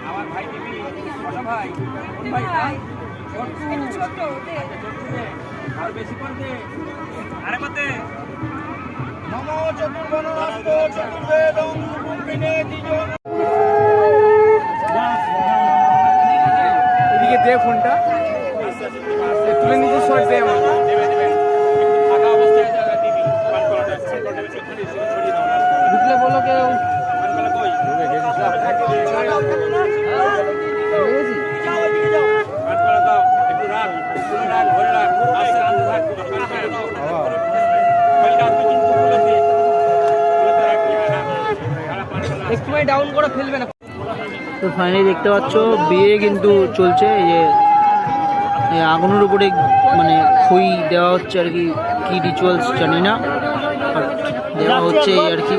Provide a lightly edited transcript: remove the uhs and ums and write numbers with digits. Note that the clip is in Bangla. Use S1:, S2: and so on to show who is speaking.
S1: আমার ভাই দিবি, ছোট ভাই, কোন ভাই ভাই? ছোট আর বেশি করতে আরে করতে নমো চতুর্বর্ণাস্ত চতুর্বেদং কুম্ভিনে দ্বিজন। এদিকে দে ফোনটা, তুলে নিজে শট দে আমার। থাকা অবস্থায় দিবি ঢুকলে বলো কেউ একটু ডাউন করে ফেলবে না।
S2: তো ফাইনালি দেখতে পাচ্ছ বিয়ে কিন্তু চলছে। এই যে আগুনের উপরে মানে খই দেওয়া হচ্ছে আর কি, রিচুয়ালস জানি না, দেওয়া হচ্ছে আর কি।